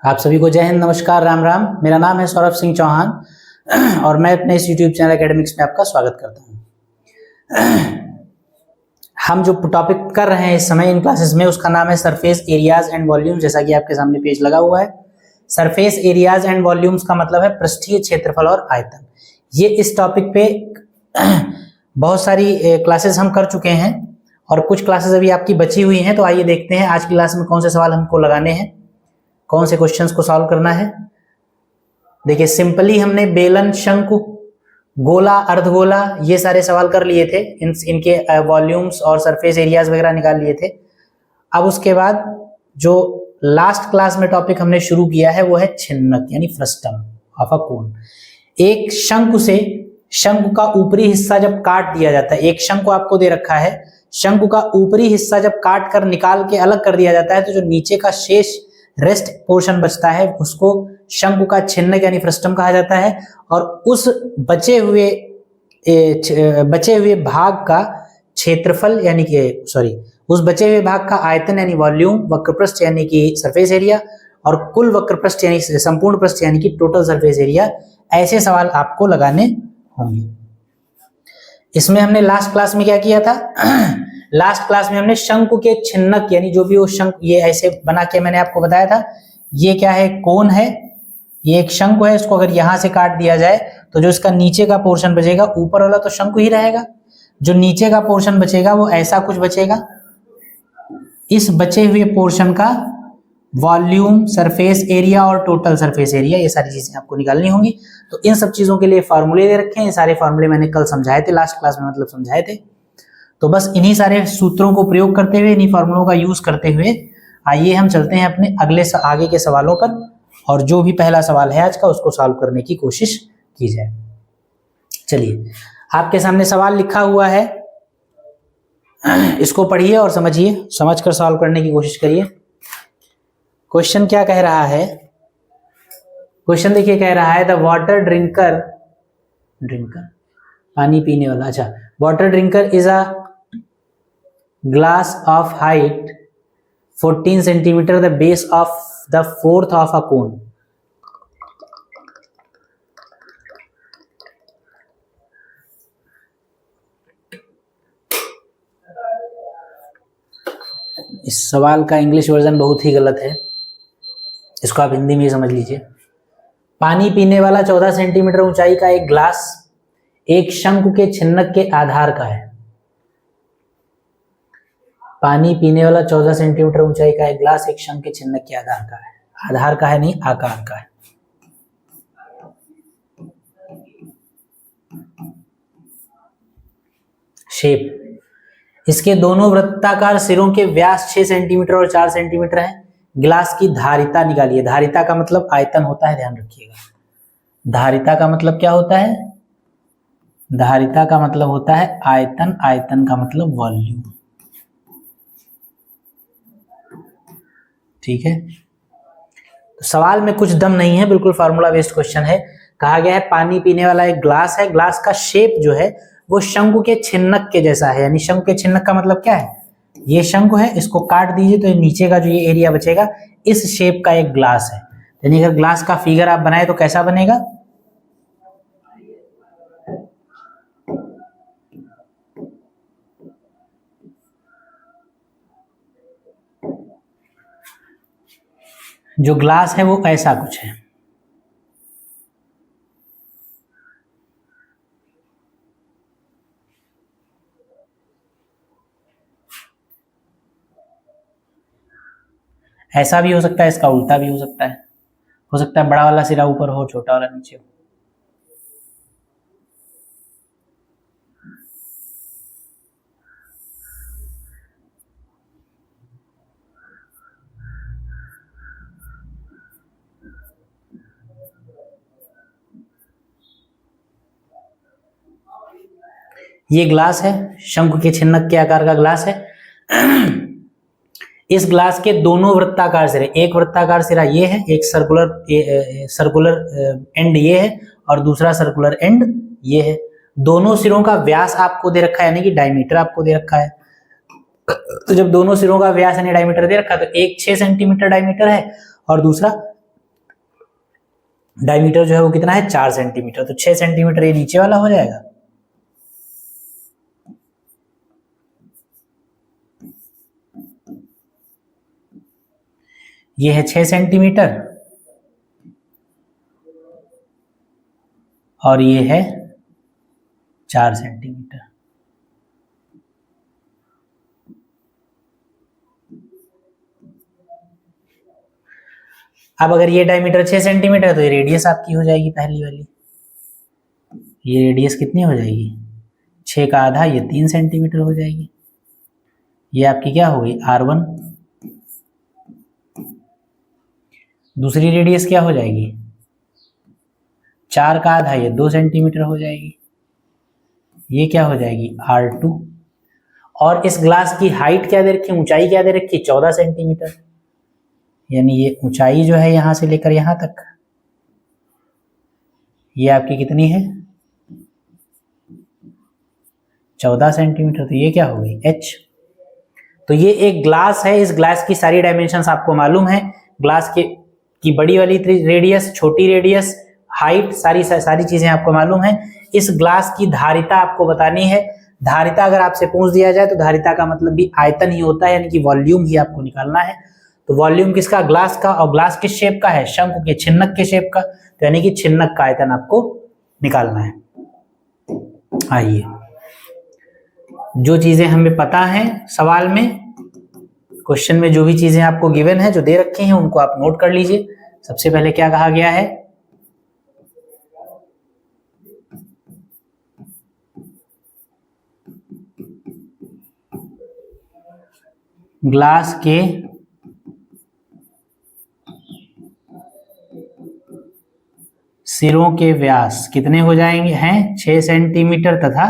आप सभी को जय हिंद, नमस्कार, राम राम। मेरा नाम है सौरभ सिंह चौहान और मैं अपने इस YouTube चैनल एकेडमिक्स में आपका स्वागत करता हूं। हम जो टॉपिक कर रहे हैं इस समय इन क्लासेस में, उसका नाम है सरफेस एरियाज एंड वॉल्यूम्स। जैसा कि आपके सामने पेज लगा हुआ है। सरफेस एरियाज एंड वॉल्यूम्स का मतलब है पृष्ठीय क्षेत्रफल और आयतन। ये इस टॉपिक पे बहुत सारी क्लासेस हम कर चुके हैं और कुछ क्लासेस अभी आपकी बची हुई हैं। तो आइए देखते हैं आज की क्लास में कौन से सवाल हमको लगाने हैं, कौन से क्वेश्चंस को सॉल्व करना है। देखिए, सिंपली हमने बेलन, शंकु, गोला, अर्धगोला ये सारे सवाल कर लिए थे। इनके वॉल्यूम्स और सरफेस एरियाज वगैरह निकाल लिए थे। अब उसके बाद जो लास्ट क्लास में टॉपिक हमने शुरू किया है वो है छिन्नक यानी फ्रस्टम ऑफ अ कोन। एक शंकु से शंकु का ऊपरी हिस्सा जब काट दिया जाता है, एक शंकु आपको दे रखा है, शंकु का ऊपरी हिस्सा जब काट कर निकाल के अलग कर दिया जाता है तो जो नीचे का शेष रेस्ट पोर्शन बचता है उसको शंकु का छिन्नक यानी फ्रस्टम कहा जाता है। और उस बचे हुए भाग का क्षेत्रफल यानी कि उस बचे हुए भाग का आयतन यानी वॉल्यूम, वक्रपृष्ठ यानी कि सरफेस एरिया, और कुल वक्रपृष्ठ यानी संपूर्ण पृष्ठ यानी कि टोटल सरफेस एरिया, ऐसे सवाल आपको लगाने होंगे। इसमें हमने लास्ट क्लास में क्या किया था? लास्ट क्लास में हमने शंकु के छिन्नक यानी जो भी वो शंकु ये ऐसे बना के मैंने आपको बताया था। ये क्या है? कोन है। ये एक शंकु है। इसको अगर यहां से काट दिया जाए तो जो इसका नीचे का पोर्शन बचेगा, ऊपर वाला तो शंकु ही रहेगा, जो नीचे का पोर्शन बचेगा वो ऐसा कुछ बचेगा। इस बचे हुए पोर्शन का वॉल्यूम, सरफेस एरिया और टोटल सरफेस एरिया, ये सारी चीजें आपको निकालनी होंगी। तो इन सब चीजों के लिए फार्मूले दे रखे हैं। ये सारे फार्मूले मैंने कल समझाए थे, लास्ट क्लास में मतलब समझाए थे। तो बस इन्हीं सारे सूत्रों को प्रयोग करते हुए, इन्हीं फार्मूलों का यूज करते हुए आइए हम चलते हैं अपने आगे के सवालों पर, और जो भी पहला सवाल है आज का उसको सॉल्व करने की कोशिश की जाए। चलिए, आपके सामने सवाल लिखा हुआ है, इसको पढ़िए और समझिए, समझकर सॉल्व करने की कोशिश करिए। क्वेश्चन क्या कह रहा है? क्वेश्चन देखिए, कह रहा है द वाटर ड्रिंकर पानी पीने वाला, अच्छा, water drinker is a glass of height 14 centimetre, the base of the fourth of a cone. इस सवाल का इंग्लिश वर्जन बहुत ही गलत है, इसको आप हिंदी में ही समझ लीजिए। पानी पीने वाला 14 सेंटीमीटर ऊंचाई का एक ग्लास एक शंकु के छिन्नक के आधार का है। पानी पीने वाला 14 सेंटीमीटर ऊंचाई का एक ग्लास एक शंकु के छिन्नक के आधार का है। आधार का है नहीं, आकार का है। शेप, इसके दोनों वृत्ताकार सिरों के व्यास 6 सेंटीमीटर और 4 सेंटीमीटर है। गिलास की धारिता निकालिए। धारिता का मतलब आयतन होता है, ध्यान रखिएगा। धारिता का मतलब क्या होता है? धारिता का मतलब होता है आयतन, आयतन का मतलब वॉल्यूम। ठीक है, तो सवाल में कुछ दम नहीं है, बिल्कुल फार्मूला बेस्ड क्वेश्चन है। कहा गया है पानी पीने वाला एक ग्लास है, ग्लास का शेप जो है वो शंकु के छिन्नक के जैसा है। यानी शंकु के छिन्नक का मतलब क्या है? ये शंकु है, इसको काट दीजिए तो नीचे का जो ये एरिया बचेगा इस शेप का एक ग्लास है। यानी अगर ग्लास का फिगर आप बनाए तो कैसा बनेगा? जो ग्लास है वो ऐसा कुछ है। ऐसा भी हो सकता है, इसका उल्टा भी हो सकता है। हो सकता है बड़ा वाला सिरा ऊपर हो, छोटा वाला नीचे हो। ये ग्लास है, शंकु के छिन्नक के आकार का ग्लास है। इस ग्लास के दोनों वृत्ताकार सिरे, एक वृत्ताकार सिरा ये है, एक सर्कुलर एंड ये है और दूसरा सर्कुलर एंड ये है। दोनों सिरों का व्यास आपको दे रखा है, यानी कि डायमीटर आपको दे रखा है। तो जब दोनों सिरों का व्यास यानी डायमीटर दे रखा है तो एक 6 सेंटीमीटर डायमीटर है और दूसरा डायमीटर जो है वो कितना है 4 सेंटीमीटर, तो 6 सेंटीमीटर ये नीचे वाला हो जाएगा। ये है 6 सेंटीमीटर और ये है 4 सेंटीमीटर। अब अगर ये डायमीटर 6 सेंटीमीटर है तो ये रेडियस आपकी हो जाएगी पहली वाली। ये रेडियस कितनी हो जाएगी 6 का आधा, ये 3 सेंटीमीटर हो जाएगी। ये आपकी क्या हो गई R1। दूसरी रेडियस क्या हो जाएगी 4 का आधा, ये 2 सेंटीमीटर हो जाएगी। ये क्या हो जाएगी R2। और इस ग्लास की हाइट क्या दे रखी है, ऊंचाई क्या दे रखी है 14 सेंटीमीटर, यानी ये ऊंचाई जो है यहां से लेकर यहां तक ये आपकी कितनी है 14 सेंटीमीटर। तो ये क्या हो गई H। तो ये एक ग्लास है, इस ग्लास की सारी डायमेंशंस आपको मालूम है। ग्लास की बड़ी वाली रेडियस, छोटी रेडियस, हाइट, सारी चीजें आपको मालूम है। इस ग्लास की धारिता आपको बतानी है। धारिता अगर आपसे पूछ दिया जाए तो धारिता का मतलब भी आयतन ही होता है, यानी कि वॉल्यूम ही आपको निकालना है। तो वॉल्यूम किसका ग्लास का, और ग्लास किस शेप का है शंकु के, छिन्नक के शेप का, तो यानी कि छिन्नक का आयतन आपको निकालना है। आइए, जो चीजें हमें पता है सवाल में, क्वेश्चन में जो भी चीजें आपको गिवन है, जो दे रखी हैं, उनको आप नोट कर लीजिए। सबसे पहले क्या कहा गया है, ग्लास के सिरों के व्यास कितने हो जाएंगे हैं 6 सेंटीमीटर तथा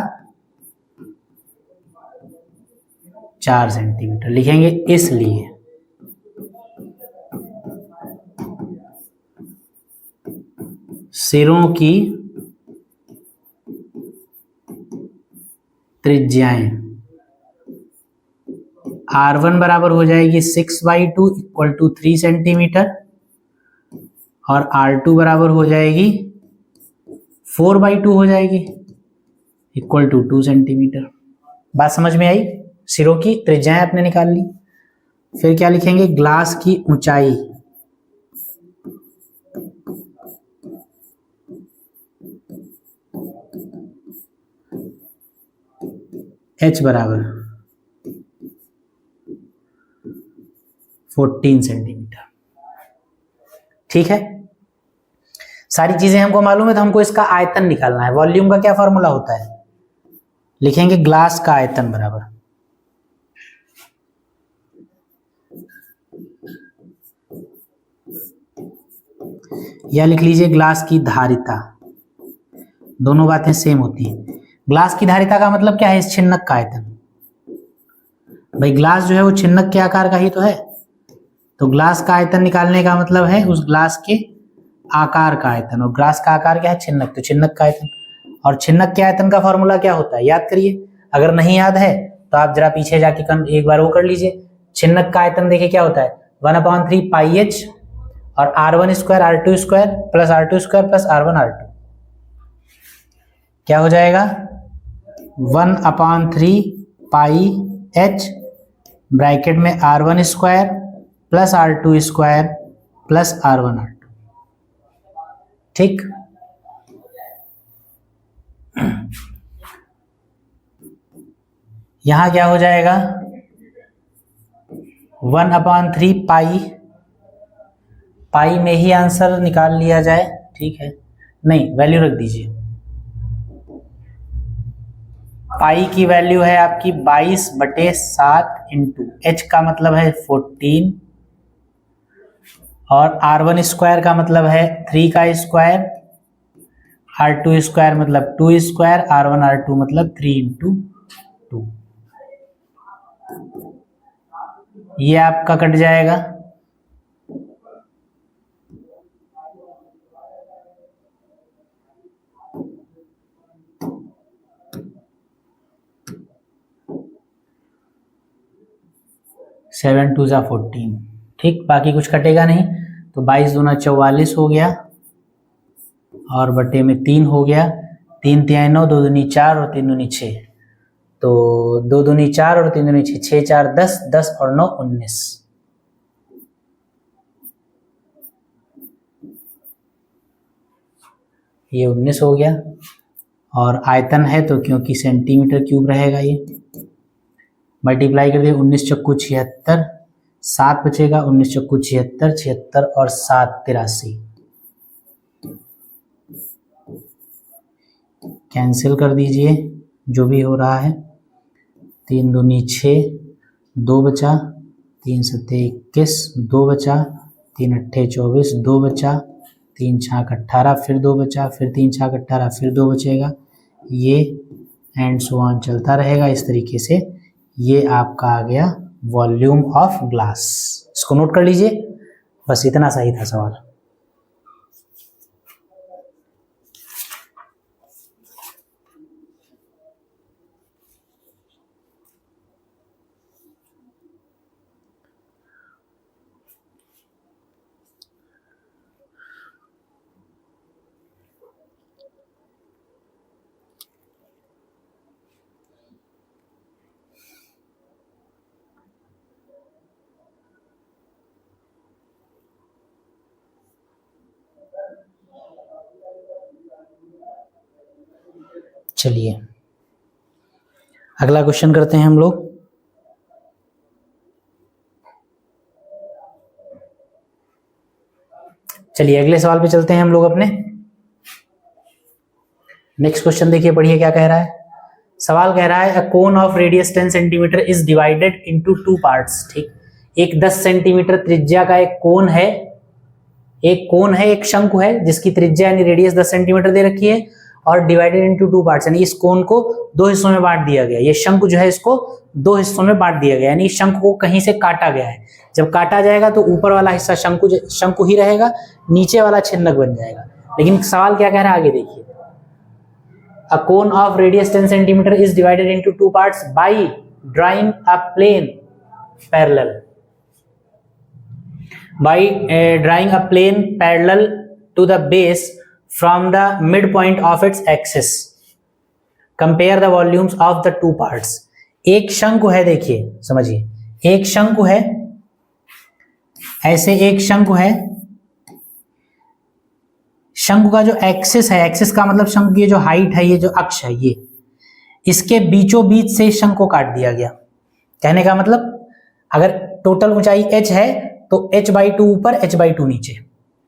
4 सेंटीमीटर लिखेंगे। इसलिए सिरों की त्रिज्याएं R1 बराबर हो जाएगी 6/2 इक्वल टू 3 सेंटीमीटर और R2 बराबर हो जाएगी 4/2 हो जाएगी इक्वल टू 2 सेंटीमीटर। बात समझ में आई? सिरों की त्रिज्याएं आपने निकाल ली। फिर क्या लिखेंगे, ग्लास की ऊंचाई H बराबर 14 सेंटीमीटर। ठीक है, सारी चीजें हमको मालूम है, तो हमको इसका आयतन निकालना है। वॉल्यूम का क्या फॉर्मूला होता है, लिखेंगे ग्लास का आयतन बराबर या लिख लीजिए ग्लास की धारिता। दोनों बातें सेम होती हैं। ग्लास की धारिता का मतलब क्या है, इस छिन्नक का आयतन। भाई ग्लास जो है वो छिन्नक के आकार का ही तो है, तो ग्लास का आयतन निकालने का मतलब है उस ग्लास के आकार का आयतन, और ग्लास का आकार क्या है छिन्नक, तो छिन्नक का आयतन। और छिन्नक के आयतन का फॉर्मूला क्या होता है, याद करिए। अगर नहीं याद है तो आप जरा पीछे जाके एक बार वो कर लीजिए। छिन्नक का आयतन देखिए क्या होता है 1/3 पाई एच और R1 square R2 square plus R2 square plus R1 R2 क्या हो जाएगा 1/3 पाई एच ब्रैकेट में R1 square plus R2 square plus R1 R2। ठीक, यहां क्या हो जाएगा 1/3 पाई में ही आंसर निकाल लिया जाए। ठीक है, नहीं वैल्यू रख दीजिए। पाई की वैल्यू है आपकी 22/7 इंटू एच का मतलब है 14 और R1 स्क्वायर का मतलब है 3 का स्क्वायर, R2 स्क्वायर मतलब 2 स्क्वायर, R1 R2 मतलब 3 इंटू 2। ये आपका कट जाएगा। सेवन 2 14। ठीक, बाकी कुछ कटेगा नहीं, तो 22 दूना 44 हो गया और बटे में 3 हो गया, 3 तिहाई 9, 2 दूनी 4 और 3 दूनी 6, तो 2 दूनी 4 और 3 दूनी 6, 6 4 10, 10 और 9 19। ये 19 हो गया। और आयतन है तो क्योंकि सेंटीमीटर क्यूब रहेगा, ये मल्टीप्लाई कर दिया, 19 चक्कू 76, 7 बचेगा, 19 चक्कू 76, 76 और 7 83, कैंसिल कर दीजिए जो भी हो रहा है। 3 दूनी 6, 2 बचा, 3 सत्ते 21, 2 बचा, 3 अट्ठे 24, 2 बचा, 3 छाक 18, फिर 2 बचा, फिर 3 छाक 18, फिर 2 बचेगा। ये एंड सो ऑन चलता रहेगा इस तरीके से। ये आपका आ गया वॉल्यूम ऑफ ग्लास। इसको नोट कर लीजिए, बस इतना सही था सवाल। चलिए अगला क्वेश्चन करते हैं हम लोग। चलिए अगले सवाल पे चलते हैं हम लोग अपने। नेक्स्ट क्वेश्चन देखिए, पढ़िए क्या कह रहा है। सवाल कह रहा है a cone of radius 10 centimetre is divided into 2 parts. ठीक, एक 10 सेंटीमीटर त्रिज्या का एक कोन है, एक शंकु है जिसकी त्रिज्या यानी रेडियस 10 सेंटीमीटर दे रखी है और डिवाइडेड इनटू 2 पार्ट्स, यानी इस कोन को 2 हिस्सों में बांट दिया गया। ये शंकु जो है इसको 2 हिस्सों में बांट दिया गया, यानी शंकु को कहीं से काटा गया है। जब काटा जाएगा तो ऊपर वाला हिस्सा शंकु ही रहेगा, नीचे वाला छिन्नक बन जाएगा। लेकिन सवाल क्या कह रहा है आगे देखिए। A cone of radius 10 centimeter is divided into 2 parts by drawing a plane parallel. By drawing a plane parallel to the base from the midpoint of its axis. Compare the volumes of the 2 parts. एक शंकु है, देखिए समझिए, एक शंकु है, ऐसे एक शंकु है। शंकु का जो एक्सिस है, एक्सिस का मतलब शंकु की जो हाइट है, ये जो अक्ष है, ये इसके बीचों बीच से इस शंकु को काट दिया गया। कहने का मतलब अगर टोटल ऊंचाई h है तो h/2 ऊपर h/2 नीचे।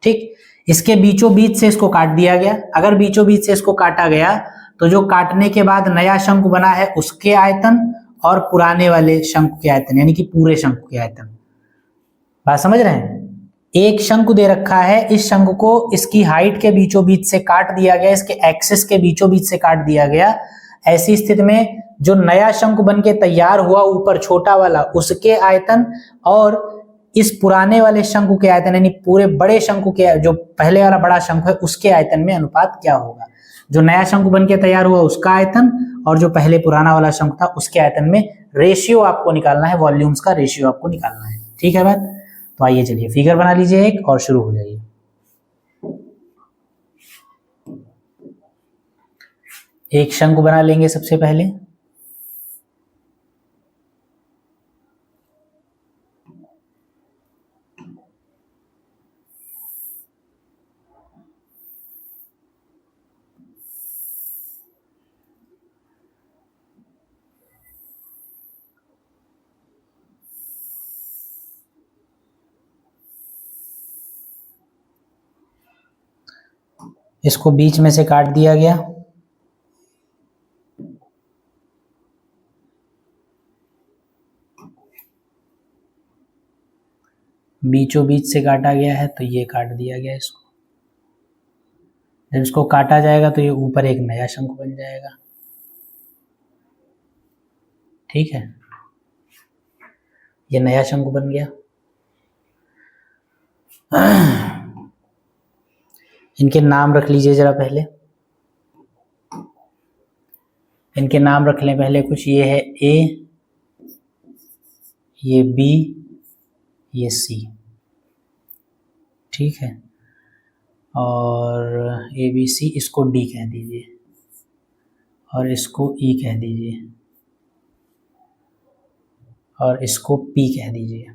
ठीक, इसके बीचों बीच से इसको काट दिया गया। अगर बीचों बीच से इसको काटा गया तो जो काटने के बाद नया शंकु बना है उसके आयतन और पुराने वाले शंकु के आयतन, यानी कि पूरे शंकु के आयतन। बात समझ रहे हैं? एक शंकु दे रखा है, इस शंकु को इसकी हाइट के बीचों बीच से काट दिया गया, इसके एक्सिस के बीचों बीच से काट दिया गया। ऐसी स्थिति में जो नया शंकु बन के तैयार हुआ ऊपर छोटा वाला, उसके आयतन और इस पुराने वाले शंकु के आयतन, यानी पूरे बड़े शंकु के, जो पहले वाला बड़ा शंकु है उसके आयतन में अनुपात क्या होगा। जो नया शंकु बन के तैयार हुआ उसका आयतन और जो पहले पुराना वाला शंकु था उसके आयतन में रेशियो आपको निकालना है, वॉल्यूम्स का रेशियो आपको निकालना है। ठीक है बात? तो आइए चलिए फिगर बना लीजिए एक और शुरू हो जाइए। एक शंकु बना लेंगे सबसे पहले। इसको बीच में से काट दिया गया। बीचों बीच से काटा गया है तो ये काट दिया गया इसको। जब इसको काटा जाएगा तो ये ऊपर एक नया शंकु बन जाएगा। ठीक है, ये नया शंकु बन गया। इनके नाम रख लीजिए जरा पहले, इनके नाम रख लें पहले कुछ। ये है A, ये B, ये C। ठीक है, और ए बी सी, इसको डी कह दीजिए और इसको ई कह दीजिए और इसको पी कह दीजिए।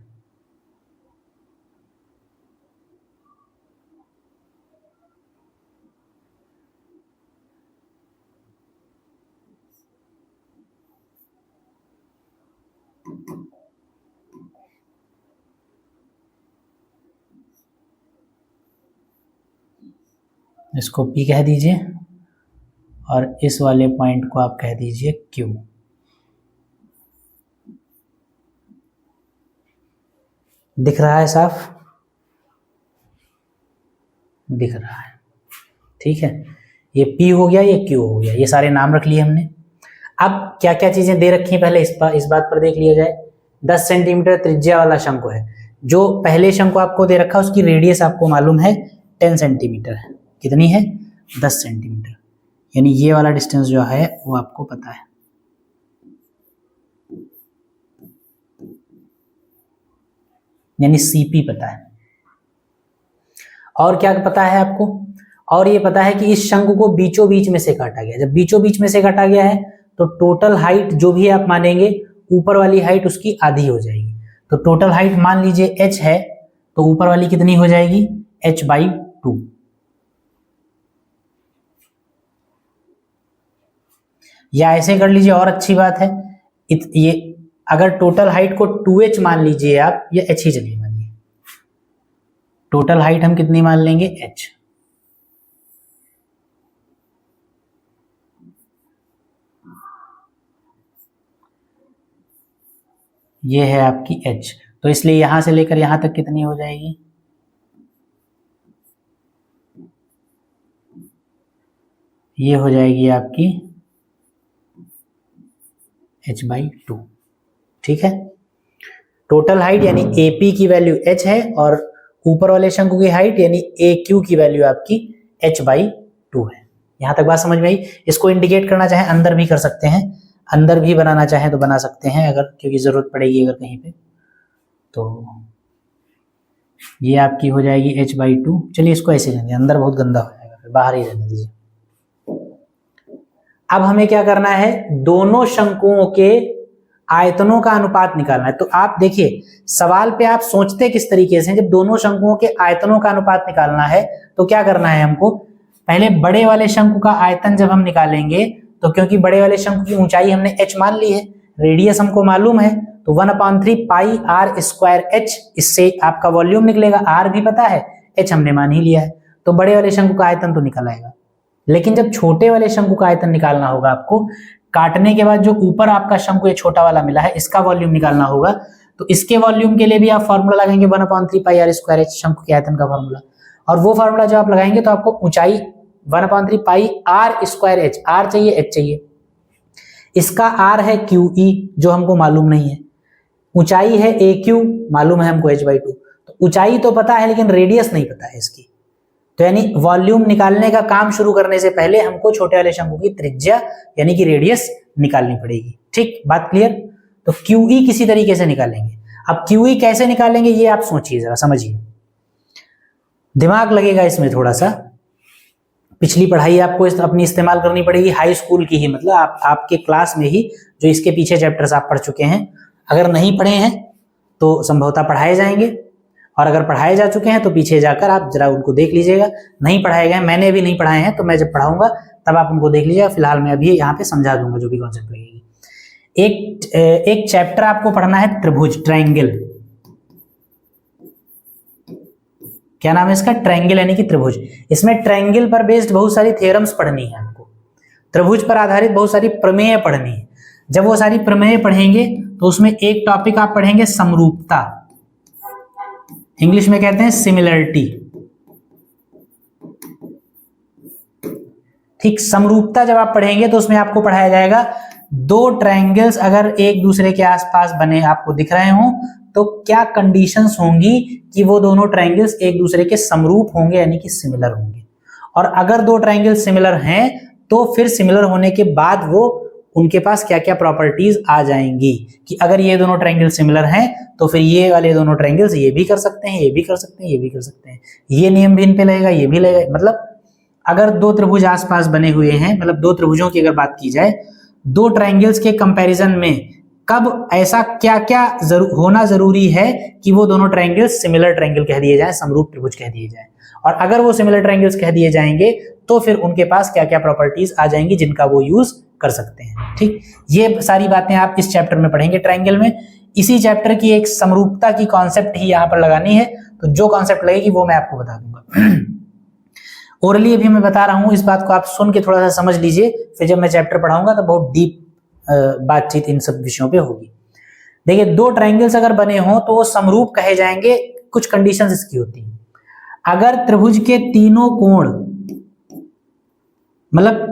इसको P कह दीजिए और इस वाले पॉइंट को आप कह दीजिए Q। दिख रहा है साफ? दिख रहा है, ठीक है। ये P हो गया, ये Q हो गया, ये सारे नाम रख लिए हमने। अब क्या क्या चीजें दे रखी हैं पहले इस बात पर देख लिया जाए। 10 सेंटीमीटर त्रिज्या वाला शंकु है। जो पहले शंकु आपको दे रखा है उसकी रेडियस आपको मालूम है 10 सेंटीमीटर है। कितनी है? 10 सेंटीमीटर। यानी ये वाला डिस्टेंस जो है वो आपको पता है। यानी CP पता है। और क्या पता है आपको? और ये पता है कि इस शंकु को बीचों बीच में से काटा गया। जब बीचों बीच में से काटा गया है तो टोटल हाइट जो भी आप मानेंगे, ऊपर वाली हाइट उसकी आधी हो जाएगी। तो टोटल हाइट मान लीजिए h है, तो ऊपर वाली कितनी हो जाएगी? h/2। या ऐसे कर लीजिए, और अच्छी बात है, ये अगर टोटल हाइट को 2h मान लीजिए आप, या h ही चलिए मानिए, टोटल हाइट हम कितनी मान लेंगे? h। ये है आपकी h, तो इसलिए यहां से लेकर यहां तक कितनी हो जाएगी? ये हो जाएगी आपकी h/2, ठीक है। टोटल हाइट यानी AP की वैल्यू h है और ऊपर वाले शंकु की हाइट यानी AQ की वैल्यू आपकी h/2 है। यहां तक बात समझ में आई? इसको इंडिकेट करना चाहे अंदर भी कर सकते हैं, अंदर भी बनाना चाहे तो बना सकते हैं, अगर क्योंकि जरूरत पड़ेगी अगर कहीं पे। तो ये आपकी हो जाएगी h/2। चलिए इसको ऐसे रहने, अंदर बहुत गंदा हो जाएगा, फिर बाहर ही रहने दीजिए। अब हमें क्या करना है? दोनों शंकुओं के आयतनों का अनुपात निकालना है। तो आप देखिए, सवाल पे आप सोचते किस तरीके से, जब दोनों शंकुओं के आयतनों का अनुपात निकालना है तो क्या करना है हमको? पहले बड़े वाले शंकु का आयतन जब हम निकालेंगे, तो क्योंकि बड़े वाले शंकु की ऊंचाई हमने h मान ली है, रेडियस हमको मालूम है, तो 1/3 पाई r²h, इससे आपका वॉल्यूम निकलेगा। r भी पता है, h हमने मान ही लिया है, तो बड़े वाले शंकु का आयतन तो निकल आएगा। लेकिन जब छोटे वाले शंकु का आयतन निकालना होगा आपको, काटने के बाद जो ऊपर आपका शंकु ये छोटा वाला मिला है, इसका वॉल्यूम निकालना होगा। तो इसके वॉल्यूम के लिए भी आप फॉर्मूला लगाएंगे 1/3 पाई r²h, शंकु के आयतन का फॉर्मूला। और वो फॉर्मूला जो आप लगाएंगे तो आपको ऊंचाई 1/3 पाई r²h, r चाहिए h चाहिए, इसका r है QE जो हमको मालूम नहीं है, ऊंचाई है AQ मालूम है हमको h/2। तो ऊंचाई तो पता है लेकिन रेडियस नहीं पता है इसकी। तो यानी वॉल्यूम निकालने का काम शुरू करने से पहले हमको छोटे वाले शंकु की त्रिज्या यानी कि रेडियस निकालनी पड़ेगी। ठीक, बात क्लियर? तो QE किसी तरीके से निकालेंगे। अब QE कैसे निकालेंगे ये आप सोचिए, जरा समझिए, दिमाग लगेगा इसमें थोड़ा सा। पिछली पढ़ाई आपको अपनी इस्तेमाल करनी पड़ेगी, हाई स्कूल की ही, मतलब आपके क्लास में ही जो इसके पीछे चैप्टर्स आप पढ़ चुके हैं। अगर नहीं पढ़े हैं तो संभवतः पढ़ाए जाएंगे, और अगर पढ़ाए जा चुके हैं तो पीछे जाकर आप जरा उनको देख लीजिएगा। नहीं पढ़ाए गए, मैंने भी नहीं पढ़ाए हैं, तो मैं जब पढ़ाऊंगा तब आप उनको देख लीजिएगा। फिलहाल मैं अभी यहाँ पे समझा दूंगा जो भी कॉन्सेप्ट लगेगी। एक चैप्टर आपको पढ़ना है त्रिभुज, ट्रायंगल। क्या नाम है इसका? ट्रायंगल यानी कि त्रिभुज। इसमें ट्रायंगल पर बेस्ड बहुत सारी थ्योरम्स पढ़नी है आपको, त्रिभुज पर आधारित बहुत सारी प्रमेय पढ़नी है। जब वो सारी प्रमेय पढ़ेंगे तो उसमें एक टॉपिक आप पढ़ेंगे समरूपता, इंग्लिश में कहते हैं सिमिलरिटी। ठीक, समरूपता जब आप पढ़ेंगे तो उसमें आपको पढ़ाया जाएगा दो ट्रायंगल्स अगर एक दूसरे के आसपास बने आपको दिख रहे हों तो क्या कंडीशंस होंगी कि वो दोनों ट्रायंगल्स एक दूसरे के समरूप होंगे यानी कि सिमिलर होंगे। और अगर दो ट्रायंगल सिमिलर हैं तो फिर सिमिलर होने के बाद वो उनके पास क्या क्या प्रॉपर्टीज आ जाएंगी कि अगर ये दोनों ट्रायंगल सिमिलर हैं तो फिर ये वाले दोनों ट्रायंगल्स ये भी कर सकते हैं, ये भी कर सकते हैं, ये भी कर सकते हैं, ये नियम भी इन पे लगेगा, ये भी लगेगा। मतलब अगर दो त्रिभुज आसपास बने हुए हैं, मतलब दो त्रिभुजों की अगर बात की जाए, दो ट्रायंगल्स के कंपैरिजन में कब ऐसा क्या क्या होना जरूरी है कि वो दोनों ट्रायंगल्स सिमिलर ट्रायंगल कह दिए जाएं, समरूप त्रिभुज कह दिए जाएं, और अगर वो सिमिलर ट्रायंगल्स कह दिए जाएंगे तो फिर उनके पास क्या क्या प्रॉपर्टीज आ जाएंगी जिनका वो यूज कर सकते हैं। ठीक, ये सारी बातें आप इस चैप्टर में पढ़ेंगे ट्रायंगल में। इसी चैप्टर की एक समरूपता की कॉन्सेप्ट ही यहाँ पर लगानी है, तो जो कॉन्सेप्ट लगेगी वो मैं आपको बता दूंगा। ओरली अभी मैं बता रहा हूँ, इस बात को आप सुन के थोड़ा सा समझ लीजिए, फिर जब मैं चैप्टर पढ़ाऊंगा तो बहुत डीप बातचीत इन सब विषयों पे होगी। देखिए, दो ट्रायंगल्स अगर बने हों तो वो समरूप कहे जाएंगे, कुछ कंडीशंस इसकी होती हैं। अगर त्रिभुज के तीनों कोण, मतलब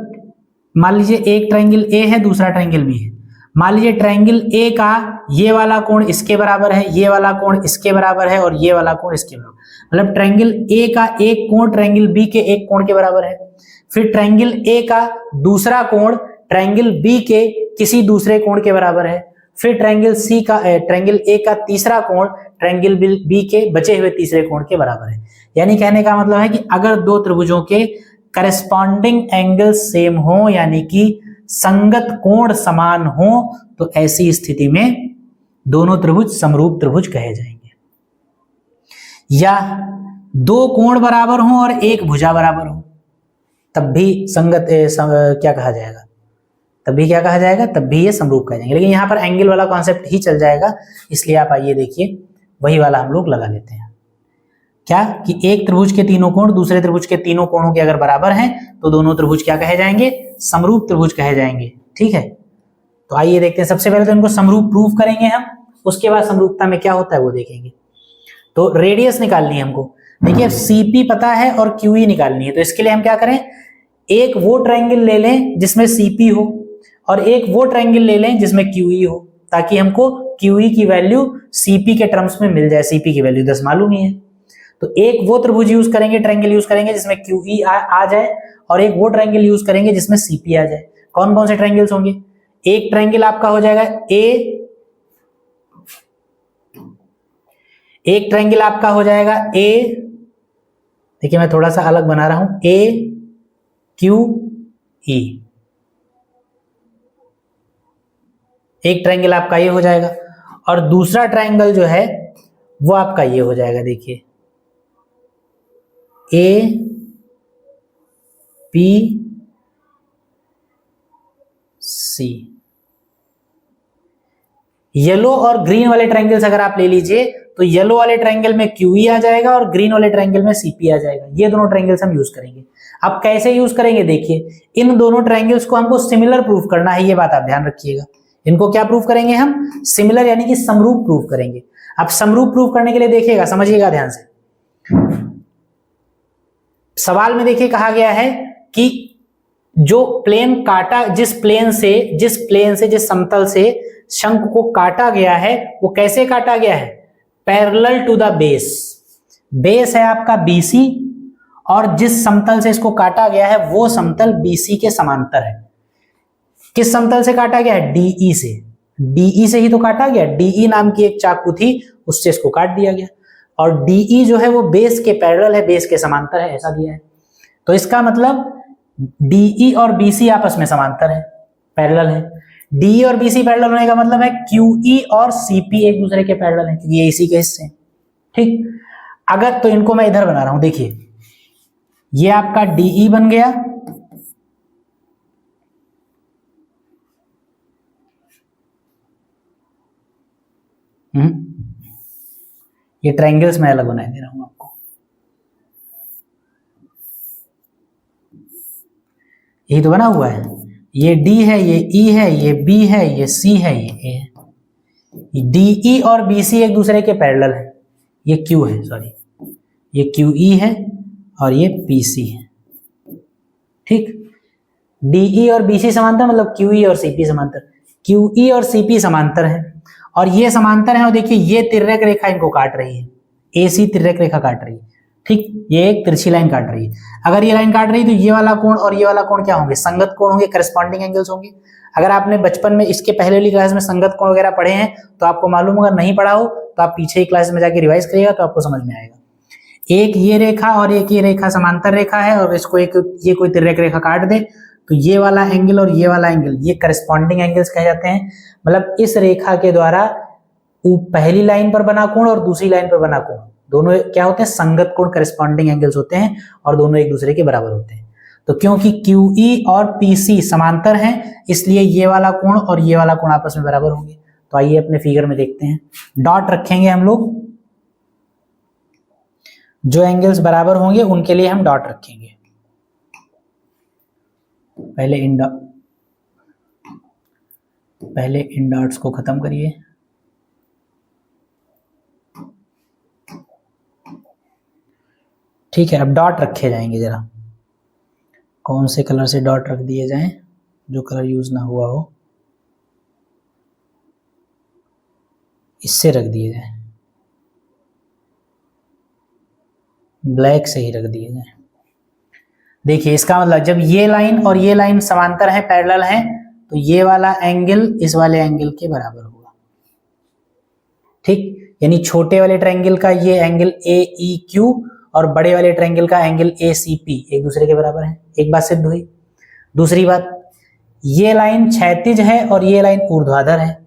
मान लीजिए एक ट्रायंगल ए है, दूसरा ट्रायंगल बी है, मान लीजिए ट्रायंगल ए का ये वाला कोण इसके बराबर है, ये वाला कोण इसके बराबर है और ये वाला कोण इसके बराबर, मतलब ट्रायंगल ए का एक कोण ट्रायंगल बी के एक कोण के बराबर है। फिर ट्रायंगल ए का दूसरा कोण ट्रायंगल बी के किसी दूसरे कोण के बराबर है। फिर ट्रायंगल ए का तीसरा कोण ट्रायंगल बी के बचे हुए तीसरे कोण के बराबर है। यानी कहने का मतलब है कि अगर दो त्रिभुजों के करस्पॉन्डिंग एंगल सेम हो, यानी कि संगत कोण समान हो, तो ऐसी स्थिति में दोनों त्रिभुज समरूप त्रिभुज कहे जाएंगे। या दो कोण बराबर हो और एक भुजा बराबर हो, तब भी क्या कहा जाएगा, तब भी क्या कहा जाएगा, तब भी ये समरूप कहे जाएंगे। लेकिन यहाँ पर एंगल वाला कॉन्सेप्ट ही चल जाएगा, इसलिए आप आइए देखिए वही वाला हम लोग लगा लेते हैं। क्या कि एक त्रिभुज के तीनों कोण दूसरे त्रिभुज के तीनों कोणों के अगर बराबर हैं तो दोनों त्रिभुज क्या कहे जाएंगे, समरूप त्रिभुज कहे जाएंगे। ठीक है, तो आइए देखते हैं। सबसे पहले तो इनको समरूप प्रूफ करेंगे हम, उसके बाद समरूपता में क्या होता है वो देखेंगे। तो रेडियस निकालनी है हमको। देखिए, अब सीपी पता है और क्यूई निकालनी है, तो इसके लिए हम क्या करें, एक वो ट्रायंगल ले लें जिसमें सीपी हो और एक वो ट्रायंगल ले लें जिसमें क्यूई हो, ताकि हमको क्यूई की वैल्यू सीपी के टर्म्स में मिल जाए। सीपी की वैल्यू 10 मालूम ही है, तो एक वो त्रिभुज यूज करेंगे, ट्रायंगल यूज करेंगे जिसमें क्यूई आ जाए, और एक वो ट्रायंगल यूज करेंगे जिसमें सीपी आ जाए। कौन कौन से ट्रायंगल्स होंगे, एक ट्रायंगल आपका हो जाएगा एक ट्रायंगल आपका हो जाएगा ए, देखिए मैं थोड़ा सा अलग बना रहा हूं, ए क्यू ई, एक ट्रायंगल आपका ये हो जाएगा। और दूसरा ट्रायंगल जो है वो आपका ये हो जाएगा, देखिए ए पी सी। येलो और ग्रीन वाले ट्रायंगल्स अगर आप ले लीजिए तो येलो वाले ट्रायंगल में क्यूई आ जाएगा और ग्रीन वाले ट्रायंगल में सीपी आ जाएगा। ये दोनों ट्रायंगल्स हम यूज करेंगे। अब कैसे यूज करेंगे, देखिए इन दोनों ट्रायंगल्स को हमको सिमिलर प्रूफ करना है, ये बात आप ध्यान रखिएगा। इनको क्या प्रूफ करेंगे हम, सिमिलर यानी कि समरूप प्रूफ करेंगे। अब समरूप प्रूफ करने के लिए देखिएगा, समझिएगा ध्यान से। सवाल में देखिए कहा गया है कि जो प्लेन काटा, जिस प्लेन से जिस समतल से शंकु को काटा गया है वो कैसे काटा गया है, parallel to the base. Base है आपका बीसी और जिस समतल से इसको काटा गया है वो समतल बीसी के समांतर है। किस समतल से काटा गया है, डीई से। डीई से ही तो काटा गया, डीई नाम की एक चाकू थी उससे इसको काट दिया गया, और डीई जो है वो बेस के पैरेलल है, बेस के समांतर है, ऐसा दिया है। तो इसका मतलब डीई और बीसी आपस में समांतर है, पैरेलल है। डीई और बीसी पैरेलल होने का मतलब है क्यूई और सीपी एक दूसरे के पैरेलल हैं, क्योंकि ये इसी के हिस्से हैं। ठीक, अगर तो इनको मैं इधर बना रहा हूं, देखिए ये आपका डीई बन गया, ये ट्रायंगल्स मैं अलग बना दे रहा हूं आपको। यही तो बना हुआ है, ये डी है, ये ई है, ये बी है, ये सी है, ये ए है। डीई और बीसी एक दूसरे के पैरेलल है। ये क्यू है, सॉरी ये क्यूई है और ये पीसी है। ठीक, डीई और बीसी समांतर मतलब क्यूई और सीपी समांतर। क्यूई और सीपी समांतर है और ये समांतर है, और देखिए ये तिर्यक रेखा इनको काट रही है, एसी तिर्यक रेखा काट रही है। ठीक, ये एक तिरछी लाइन काट रही है। अगर ये लाइन काट रही है तो ये वाला कोण और ये वाला कोण क्या होंगे, संगत कोण होंगे, करस्पॉन्डिंग एंगल्स होंगे। अगर आपने बचपन में इसके पहले वाली क्लास में संगत कोण वगैरह पढ़े हैं तो आपको मालूम होगा, नहीं पढ़ा हो तो आप पीछे ही क्लास में जाके रिवाइज करिएगा तो आपको समझ में आएगा। एक ये रेखा और एक ये रेखा समांतर रेखा है और इसको एक ये कोई तिर्यक रेखा काट दे तो ये वाला एंगल और ये वाला एंगल ये करस्पॉन्डिंग एंगल्स कहे जाते हैं। मतलब इस रेखा के द्वारा पहली लाइन पर बना कोण और दूसरी लाइन पर बना कोण दोनों क्या होते हैं, संगत कोण, करस्पॉन्डिंग एंगल्स होते हैं और दोनों एक दूसरे के बराबर होते हैं। तो क्योंकि QE और PC समांतर हैं इसलिए ये वाला कोण और ये वाला कोण आपस में बराबर होंगे। तो आइए अपने फिगर में देखते हैं। डॉट रखेंगे हम लोग, जो एंगल्स बराबर होंगे उनके लिए हम डॉट रखेंगे। पहले इन डॉट्स को खत्म करिए। ठीक है, अब डॉट रखे जाएंगे। जरा कौन से कलर से डॉट रख दिए जाएं, जो कलर यूज ना हुआ हो इससे रख दिए जाएं, ब्लैक से ही रख दिए जाएं। देखिए इसका मतलब जब ये लाइन और ये लाइन समांतर है, पैरेलल है, तो ये वाला एंगल इस वाले एंगल के बराबर होगा। ठीक, यानी छोटे वाले ट्रायंगल का ये एंगल AEQ और बड़े वाले ट्रायंगल का एंगल ACP एक दूसरे के बराबर है। एक बात सिद्ध हुई। दूसरी बात, ये लाइन क्षैतिज है और ये लाइन ऊर्ध्वाधर है,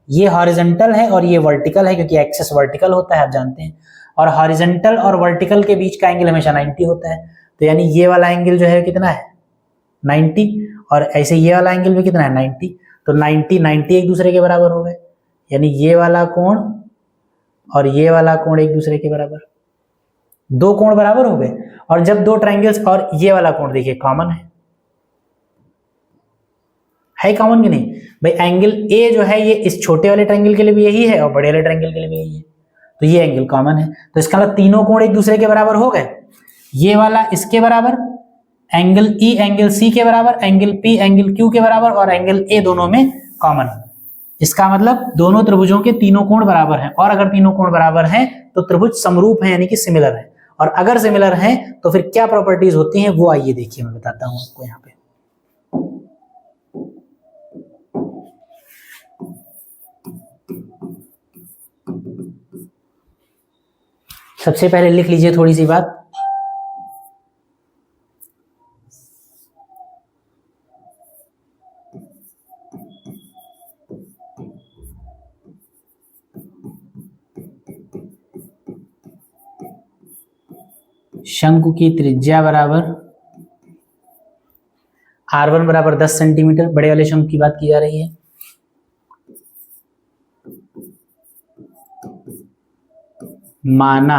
ये हॉरिजॉन्टल है और ये वर्टिकल है, क्योंकि एक्सिस वर्टिकल होता है आप जानते हैं, और हॉरिजॉन्टल और वर्टिकल के बीच का एंगल हमेशा 90 होता है। तो यानी ये वाला एंगल जो है कितना है, 90, और ऐसे ये वाला एंगल भी कितना है, 90। तो 90 एक दूसरे के बराबर हो गए, यानी ये वाला कोण और ये वाला कोण एक दूसरे के बराबर, दो कोण बराबर हो गए। और जब दो ट्रायंगल्स, और ये वाला कोण देखिए कॉमन है कॉमन कि नहीं भाई। एंगल A जो है ये इस छोटे वाले ट्रायंगल के लिए भी यही है और बड़े वाले ट्रायंगल के लिए भी यही है, तो ये एंगल कॉमन है। तो इसका मतलब तीनों कोण एक दूसरे के बराबर हो गए। ये वाला इसके बराबर, एंगल E एंगल C के बराबर, एंगल P एंगल Q के बराबर, और एंगल A दोनों में कॉमन। इसका मतलब दोनों त्रिभुजों के तीनों कोण बराबर हैं, और अगर तीनों कोण बराबर हैं तो त्रिभुज समरूप है, यानी कि सिमिलर है। और अगर सिमिलर हैं तो फिर क्या प्रॉपर्टीज होती हैं वो आइए देखिए, मैं बताता हूं आपको। यहाँ पे सबसे पहले लिख लीजिए थोड़ी सी बात। शंकु की त्रिज्या बराबर R1 बराबर 10 सेंटीमीटर, बड़े वाले शंकु की बात की जा रही है। माना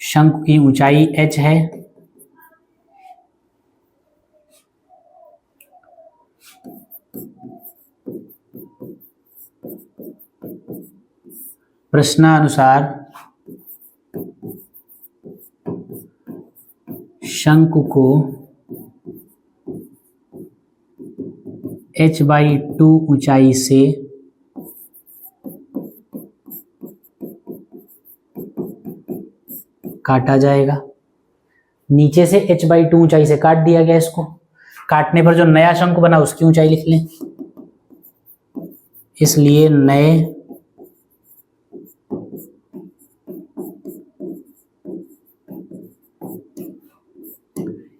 शंकु की ऊंचाई h है, प्रश्नानुसार शंकु को h/2 ऊंचाई से काटा जाएगा। नीचे से h/2 ऊंचाई से काट दिया गया। इसको काटने पर जो नया शंकु बना उसकी ऊंचाई लिख लें। इसलिए नए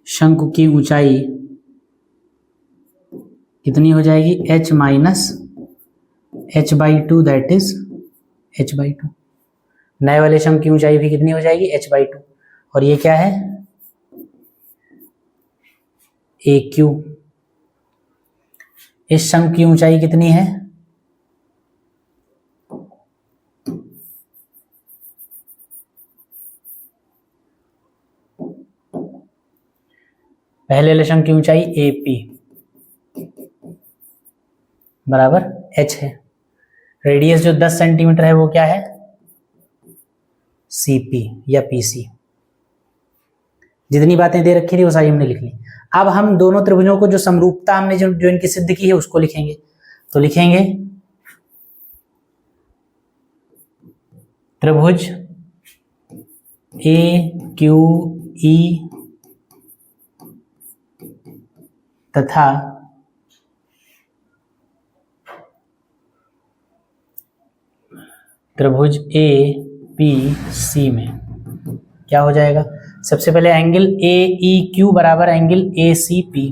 शंकु की ऊंचाई कितनी हो जाएगी, h minus h/2, that is h/2। नए वाले शंकु की ऊंचाई भी कितनी हो जाएगी, h/2। और ये क्या है, AQ। इस शंकु की ऊंचाई कितनी है, पहले वाले शंकु की ऊंचाई AP बराबर h है। रेडियस जो 10 सेंटीमीटर है वो क्या है, CP या PC। जितनी बातें दे रखी थी वो सारी हमने लिख ली। अब हम दोनों त्रिभुजों को जो समरूपता हमने जो इनकी सिद्ध की है उसको लिखेंगे। तो लिखेंगे त्रिभुज AQE तथा त्रिभुज ए पी सी में क्या हो जाएगा? सबसे पहले एंगल ए ई क्यू बराबर angle A C P,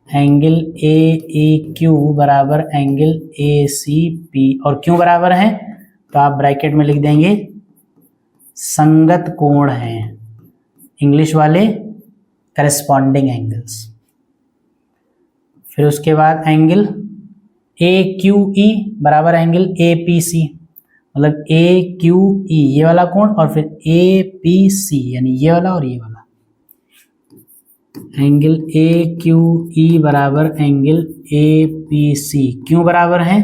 angle A E Q बराबर एंगल ए सी पी, और क्यों बराबर है तो आप ब्रैकेट में लिख देंगे संगत कोण हैं, इंग्लिश वाले करस्पॉन्डिंग एंगल्स। फिर उसके बाद एंगल ए क्यू ई बराबर एंगल ए पी सी, मतलब ए क्यू ई ये वाला कोण और फिर ए पी सी यानी ये वाला और ये वाला, एंगल ए क्यू ई बराबर एंगल ए पी सी। क्यों बराबर हैं?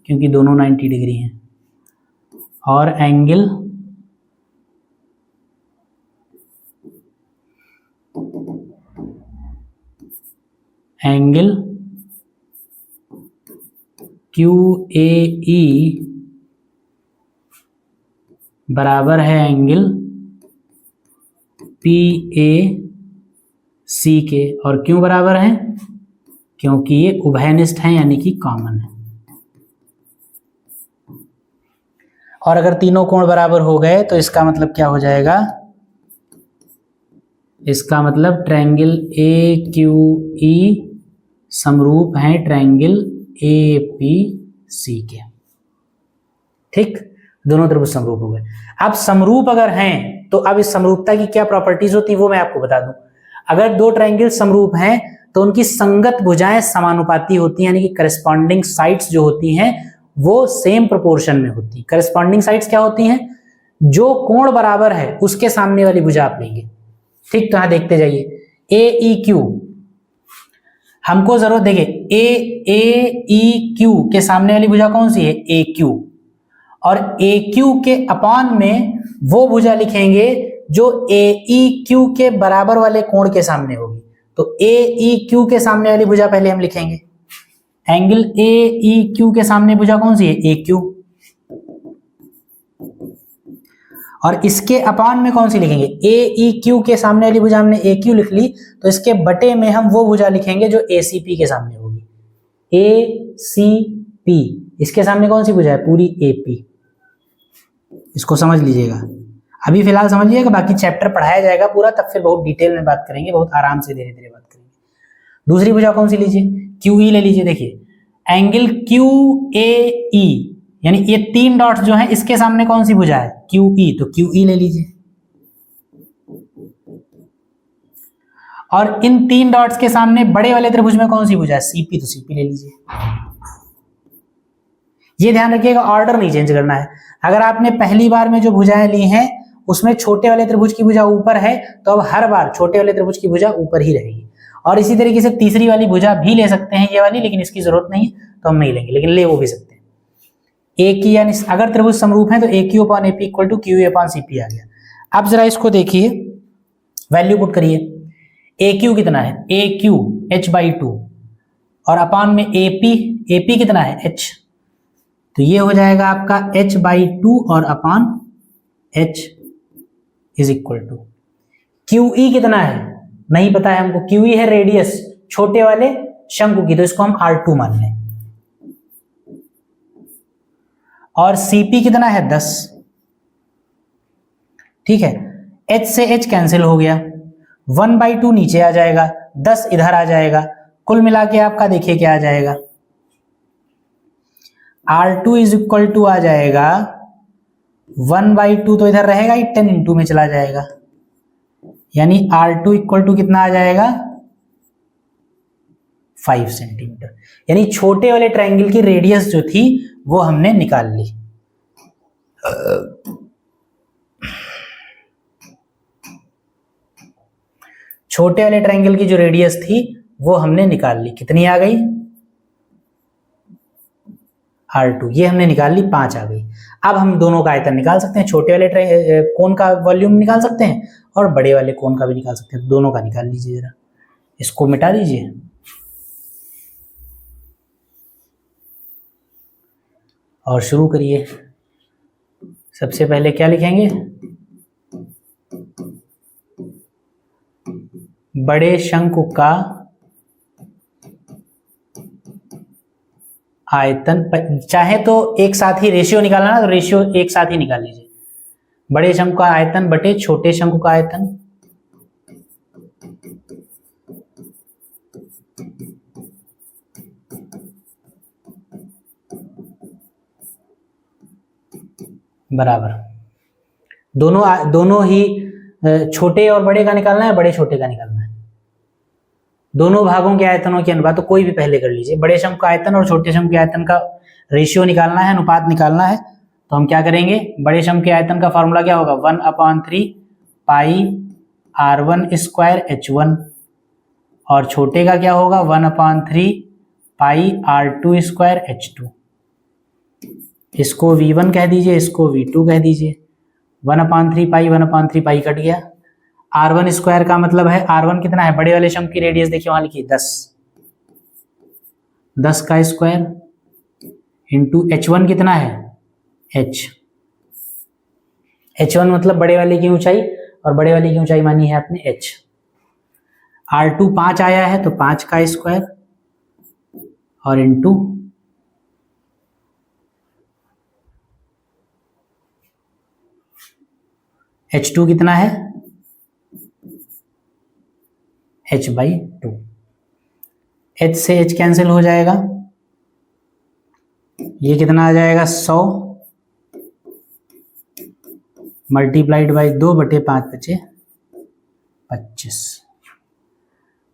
क्योंकि दोनों 90 डिग्री हैं। और एंगल क्यू ए ई बराबर है एंगल पी ए सी के। और क्यों बराबर है? क्योंकि ये उभयनिष्ठ हैं यानी कि कॉमन है। और अगर तीनों कोण बराबर हो गए तो इसका मतलब क्या हो जाएगा? इसका मतलब ट्रायंगल ए क्यू ई समरूप है ट्रायंगल ए पी सी के। ठीक, दोनों त्रिभुज समरूप हो गए। अब समरूप अगर हैं तो अब इस समरूपता की क्या प्रॉपर्टीज होती है वो मैं आपको बता दूं। अगर दो ट्रायंगल समरूप हैं तो उनकी संगत भुजाएं समानुपाती होती हैं, यानी कि करस्पॉन्डिंग साइड्स जो होती हैं वो सेम प्रोपोर्शन में होती हैं। करस्पॉन्डिंग साइड्स क्या होती हैं? जो कोण बराबर है उसके सामने वाली भुजा आप लेंगे। ठीक, तो यहां देखते जाइए ए ई क्यू, हमको जरूरत देखिए ए ई क्यू के सामने वाली भुजा कौन सी है? ए क्यू। और ए क्यू के अपॉन में वो भुजा लिखेंगे जो ए ई क्यू के बराबर वाले कोण के सामने होगी। तो ए ई क्यू के सामने वाली भुजा पहले हम लिखेंगे। एंगल ए ई क्यू के सामने भुजा कौन सी है? ए क्यू। और इसके अपॉन में कौन सी लिखेंगे? ए ई क्यू के सामने वाली भुजा हमने ए क्यू लिख ली, तो इसके बटे में हम वो भुजा लिखेंगे जो ए सी पी के सामने होगी। ए सी पी, इसके सामने कौन सी भुजा है? पूरी ए पी। इसको समझ लीजिएगा, अभी फिलहाल समझ लीजिएगा, बाकी चैप्टर पढ़ाया जाएगा पूरा, तब फिर बहुत डिटेल में बात करेंगे, बहुत आराम से धीरे धीरे बात करेंगे। दूसरी भुजा कौन सी लीजिए? क्यू ई ले लीजिए। देखिए एंगल क्यू ए ई, यानी ये तीन डॉट्स जो हैं इसके सामने कौन सी भुजा है? क्यू ई, तो क्यू ई ले लीजिए। और इन तीन डॉट्स के सामने बड़े वाले त्रिभुज में कौन सी भुजा है? सीपी, तो सीपी ले लीजिए। ये ध्यान रखिएगा, ऑर्डर नहीं चेंज करना है। अगर आपने पहली बार में जो भुजाएं ली हैं उसमें छोटे वाले त्रिभुज की भुजा ऊपर है तो अब हर बार छोटे वाले त्रिभुज की भुजा ऊपर ही रहेगी। और इसी तरीके से तीसरी वाली भुजा भी ले सकते हैं, ये वाली, लेकिन इसकी जरूरत नहीं है तो हम नहीं लेंगे, लेकिन ले वो भी सकते हैं। ए की यानी अगर त्रिभुज समरूप है तो A Q upon A P equal to Q A upon C P आ गया। अब जरा इसको देखिए, वैल्यू पुट करिए। ए क्यू कितना है? ए क्यू h/2 और अपॉन में ए पी कितना है? h, तो ये हो जाएगा आपका h/2 और upon h is equal to Q E कितना है? नहीं पता है हमको। क्यू ई है रेडियस छोटे वाले शंकु की, तो इसको हम R2 मान लें। और CP कितना है? 10। ठीक है, H से H कैंसिल हो गया, 1/2 नीचे आ जाएगा, 10 इधर आ जाएगा, कुल मिला के आपका देखिए क्या आ जाएगा। R2 इज इक्वल टू आ जाएगा 1/2, तो इधर रहेगा ही, 10 इंटू में चला जाएगा, यानी R2 इक्वल टू कितना आ जाएगा? 5 सेंटीमीटर। यानी छोटे वाले ट्रायंगल की रेडियस जो थी वो हमने निकाल ली। छोटे वाले ट्रायंगल की जो रेडियस थी वो हमने निकाल ली। कितनी आ गई? R2, ये हमने निकाल ली, 5 आ गई। अब हम दोनों का आयतन निकाल सकते हैं, छोटे वाले कोण का वॉल्यूम निकाल सकते हैं और बड़े वाले कोण का भी निकाल सकते हैं। दोनों का निकाल लीजिए, जरा इसको मिटा दीजिए। और शुरू करिए। सबसे पहले क्या लिखेंगे? बड़े शंकु का आयतन, चाहे तो एक साथ ही रेशियो निकालना ना, तो रेशियो एक साथ ही निकाल लीजिए, बड़े शंकु का आयतन बटे छोटे शंकु का आयतन, बराबर दोनों ही छोटे और बड़े का निकालना है, बड़े छोटे का निकालना है, दोनों भागों के आयतनों के अनुपात, तो कोई भी पहले कर लीजिए। बड़े शंकु का आयतन और छोटे शंकु के आयतन का रेशियो निकालना है, अनुपात निकालना है, तो हम क्या करेंगे, बड़े शंकु के आयतन का फॉर्मूला क्या होगा, 1/3 पाई r1 स्क्वायर h1, और छोटे का क्या होगा, 1/3 पाई r2 स्क्वायर h2। इसको v1 कह दीजिए, इसको v2 कह दीजिए। 1/3 पाई 1/3 पाई कट गया। r1 स्क्वायर का मतलब है, r1 कितना है, बड़े वाले शंकु की रेडियस देखिए वहां लिखिए 10 का स्क्वायर इंटू h1 कितना है, h1 मतलब बड़े वाले की ऊंचाई, और बड़े वाले की ऊंचाई मानी है आपने h। r2 5 आया है तो 5 का स्क्वायर और इंटू h2 कितना है, h/2। h से h कैंसिल हो जाएगा, ये कितना आ जाएगा 100 मल्टीप्लाइड बाई 2 बटे 5 बचे 25।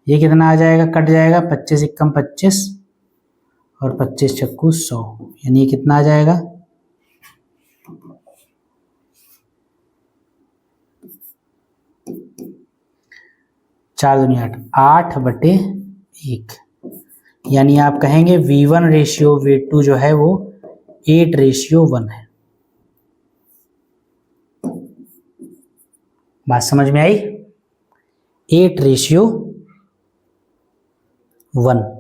ये कितना आ जाएगा, कट जाएगा, 25 × 25 और 25 × 100, यानी ये कितना आ जाएगा, 4 दूनी 8, 8/1, यानी आप कहेंगे v1 रेशियो v2 जो है वो 8:1 है। बात समझ में आई, 8:1।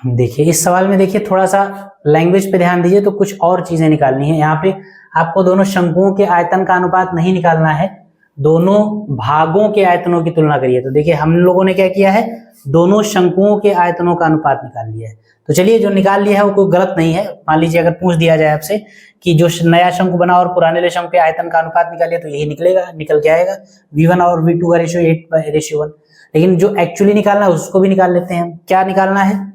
देखिए इस सवाल में, देखिए थोड़ा सा लैंग्वेज पे ध्यान दीजिए, तो कुछ और चीजें निकालनी है। यहाँ पे आपको दोनों शंकुओं के आयतन का अनुपात नहीं निकालना है, दोनों भागों के आयतनों की तुलना करिए। तो देखिए हम लोगों ने क्या किया है, दोनों शंकुओं के आयतनों का अनुपात निकाल लिया है। तो चलिए जो निकाल लिया है वो कोई गलत नहीं है। मान लीजिए अगर पूछ दिया जाए आपसे कि जो नया शंकु बना और पुराने शंकु के आयतन का अनुपात निकालिए, तो यही निकलेगा, निकल के आएगा v1 और v2 का रेशियो 8:1। लेकिन जो एक्चुअली निकालना है उसको भी निकाल लेते हैं। क्या निकालना है,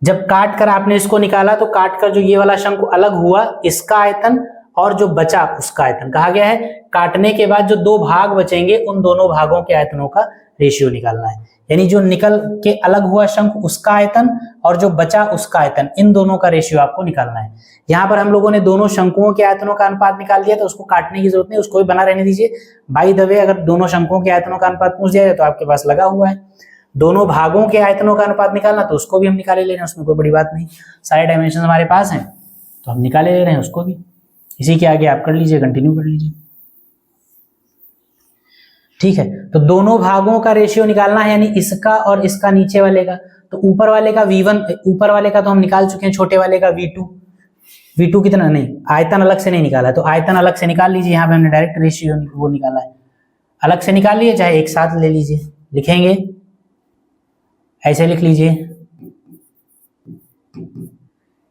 जब काट कर आपने इसको निकाला तो काट कर जो ये वाला शंकु अलग हुआ, इसका आयतन और जो बचा उसका आयतन, कहा गया है काटने के बाद जो दो भाग बचेंगे उन दोनों भागों के आयतनों का रेशियो निकालना है। यानी जो निकल के अलग हुआ शंकु उसका आयतन और जो बचा उसका आयतन, इन दोनों का रेशियो आपको निकालना है। यहाँ पर हम लोगों ने दोनों शंकुओं के आयतनों का अनुपात निकाल दिया, तो उसको काटने की जरूरत नहीं, उसको भी बना रहने दीजिए। बाय द वे अगर दोनों शंकुओं के आयतनों का अनुपात पूछ दिया जाए तो आपके पास लगा हुआ है। दोनों भागों के आयतनों का अनुपात निकालना, तो उसको भी हम निकाले ले रहे हैं, उसमें कोई बड़ी बात नहीं, सारे डायमेंशन हमारे पास हैं तो हम निकाले ले रहे हैं उसको भी। इसी के आगे आप कर लीजिए, कंटिन्यू कर लीजिए। ठीक है, तो दोनों भागों का रेशियो निकालना है, यानी इसका और इसका नीचे वाले का। तो ऊपर वाले का v1, ऊपर वाले का तो हम निकाल चुके हैं, छोटे वाले का v2 कितना, नहीं आयतन अलग से नहीं निकाला, तो आयतन अलग से निकाल लीजिए। यहाँ पे हमने डायरेक्ट रेशियो वो निकाला है, अलग से निकाल लीजिए, चाहे एक साथ ले लीजिए। लिखेंगे ऐसे, लिख लीजिए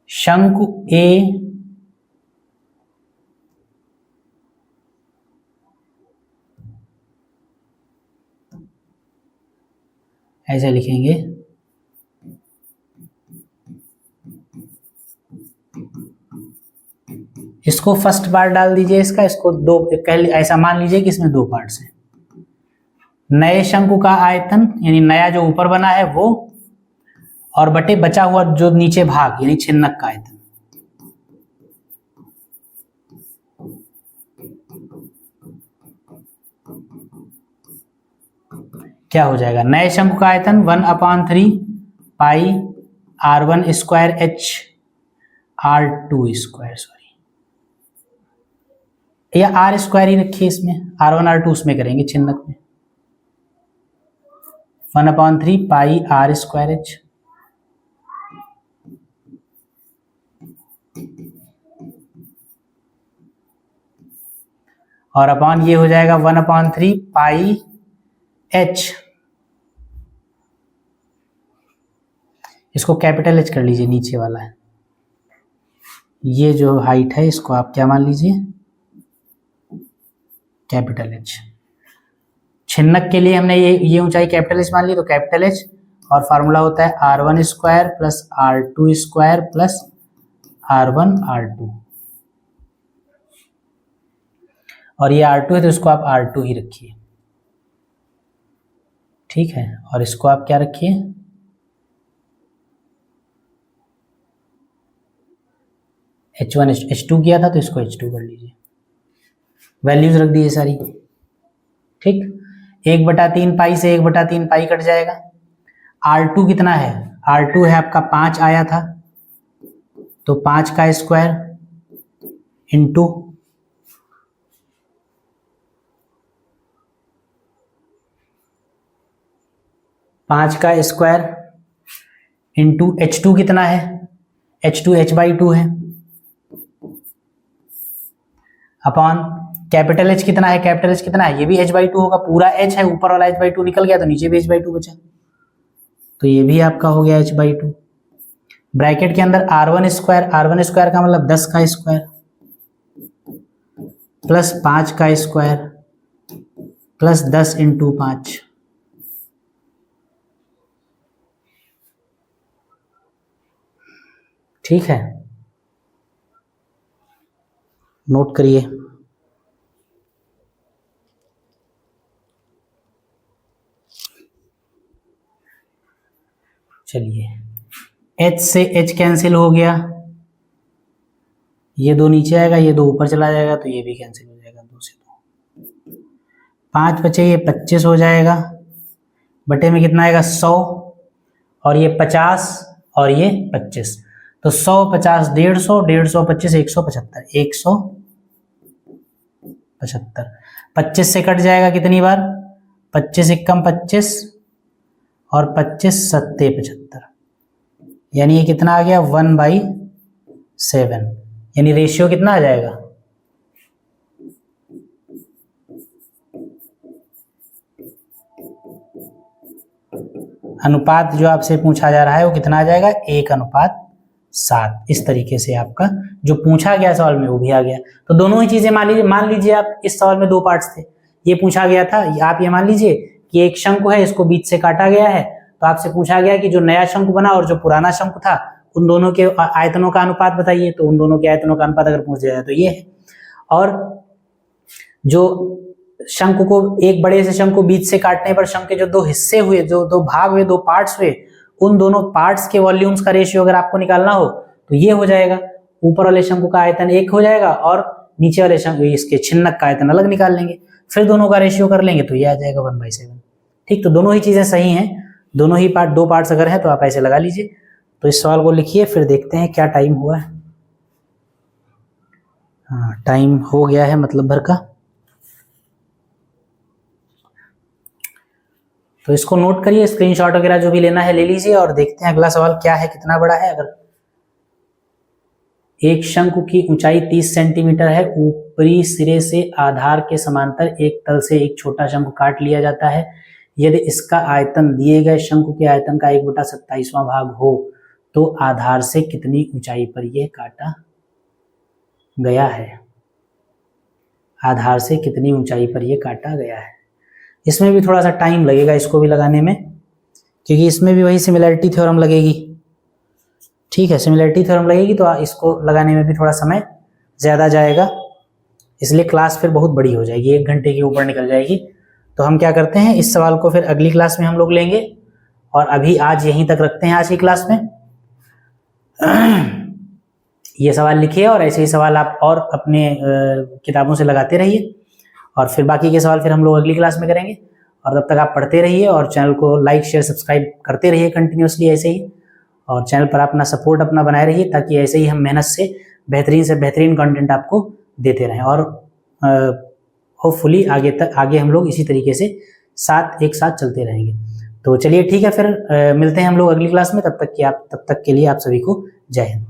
शंकु A ऐसे लिखेंगे, इसको फर्स्ट पार्ट डाल दीजिए इसका, इसको दो, ऐसा मान लीजिए कि इसमें दो पार्ट्स हैं। नए शंकु का आयतन यानी नया जो ऊपर बना है वो, और बटे बचा हुआ जो नीचे भाग यानी छिन्नक का आयतन। क्या हो जाएगा, नए शंकु का आयतन 1/3 पाई r1 square h r2 square, sorry या r स्क्वायर ही रखिए इसमें, r1 r2 उसमें करेंगे छिन्नक में, 1/3 पाई r स्क्वायर h और अपॉन ये हो जाएगा 1/3 पाई h। इसको कैपिटल H कर लीजिए, नीचे वाला है ये जो हाइट है इसको आप क्या मान लीजिए, कैपिटल H। छिन्नक के लिए हमने ये ऊंचाई कैपिटल H मान ली, तो कैपिटल H, और फार्मूला होता है r1 square plus r2 square plus r1 r2, और ये r2 है तो इसको आप r2 ही रखिए, ठीक है। और इसको आप क्या रखिए, h1 h2 किया था तो इसको h2 कर लीजिए, वैल्यूज रख दीजिए सारी, ठीक। 1/3 पाई से 1/3 पाई कट जाएगा। r2 कितना है, r2 है आपका 5 आया था, तो 5 का स्क्वायर इंटू 5 का स्क्वायर इंटू h2 कितना है, h2 h/2 है, अपॉन कैपिटल H कितना है, कैपिटल H कितना है, ये भी h/2 होगा, पूरा h है, ऊपर वाला h/2 निकल गया तो नीचे भी h/2 बचा, तो ये भी आपका हो गया h/2। ब्रैकेट के अंदर r1 स्क्वायर का मतलब 10 का स्क्वायर प्लस 5 का स्क्वायर प्लस 10 इंटू 5, ठीक है, नोट करिए। चलिए h से h कैंसिल हो गया, ये 2 नीचे आएगा, ये 2 ऊपर चला जाएगा, तो ये भी कैंसिल हो जाएगा, 2 से 2, 5 बचे, ये 25 हो जाएगा, बटे में कितना आएगा 100, और ये 50 और ये 25, तो 100 50 150, 150 25 175, 175, 25 से कट जाएगा कितनी बार, 25 एकम 25 और 25 सत्ते 75, यानी ये कितना आ गया 1/7, यानी रेशियो कितना आ जाएगा, अनुपात जो आपसे पूछा जा रहा है वो कितना आ जाएगा 1:7। इस तरीके से आपका जो पूछा गया सवाल में वो भी आ गया। तो दोनों ही चीजें मान लीजिए आप, इस सवाल में 2 पार्ट्स थे, ये पूछा गया था, आप ये मान लीजिए कि एक शंकु है, इसको बीच से काटा गया है, तो आपसे पूछा गया कि जो नया शंकु बना और जो पुराना शंकु था उन दोनों के आयतनों का अनुपात बताइए, तो उन दोनों के आयतनों का अनुपात अगर पूछ जाए तो ये है। और जो शंकु को, एक बड़े से शंकु को बीच से काटने पर शंकु के जो 2 हिस्से हुए, जो 2 भाग हुए, 2 पार्ट्स हुए, उन दोनों पार्ट्स के वॉल्यूम्स का रेशियो अगर आपको निकालना हो तो ये हो जाएगा, ऊपर वाले शंकु का आयतन 1 हो जाएगा और नीचे वाले शंकु इसके छिन्नक का आयतन अलग निकाल लेंगे, फिर दोनों का रेशियो कर लेंगे तो ये आ जाएगा 1/7, ठीक। तो दोनों ही चीजें सही हैं, दोनों ही पार्ट, 2 पार्ट्स अगर है तो आप ऐसे लगा लीजिए। तो इस सवाल को लिखिए, फिर देखते हैं क्या टाइम हुआ है। हाँ, टाइम हो गया है मतलब भर का, तो इसको नोट करिए, स्क्रीनशॉट वगैरह जो भी लेना है ले लीजिए, और देखते हैं अगला सवाल क्या है, कितना बड़ा है। अगर एक शंकु की ऊंचाई 30 सेंटीमीटर है, ऊपरी सिरे से आधार के समांतर एक तल से एक छोटा शंकु काट लिया जाता है, यदि इसका आयतन दिए गए शंकु के आयतन का 1/27वां भाग हो तो आधार से कितनी ऊंचाई पर यह काटा गया है, आधार से कितनी ऊंचाई पर यह काटा गया है। इसमें भी थोड़ा सा टाइम लगेगा इसको भी लगाने में, क्योंकि इसमें भी वही सिमिलैरिटी थ्योरम लगेगी, ठीक है, सिमिलैरिटी थ्योरम लगेगी, तो इसको लगाने में भी थोड़ा समय ज़्यादा जाएगा, इसलिए क्लास फिर बहुत बड़ी हो जाएगी, 1 घंटे के ऊपर निकल जाएगी। तो हम क्या करते हैं, इस सवाल को फिर अगली क्लास में हम लोग लेंगे, और अभी आज यहीं तक रखते हैं आज की क्लास में। ये सवाल लिखिए और ऐसे ही सवाल आप और अपने किताबों से लगाते रहिए, और फिर बाकी के सवाल फिर हम लोग अगली क्लास में करेंगे। और तब तक आप पढ़ते रहिए और चैनल को लाइक शेयर सब्सक्राइब करते रहिए कंटिन्यूसली ऐसे ही, और चैनल पर अपना सपोर्ट अपना बनाए रहिए, ताकि ऐसे ही हम मेहनत से बेहतरीन कंटेंट आपको देते रहें, और होपफुली आगे हम लोग इसी तरीके से एक साथ चलते रहेंगे। तो चलिए ठीक है, फिर मिलते हैं हम लोग अगली क्लास में, तब तक के लिए आप सभी को जय हिंद।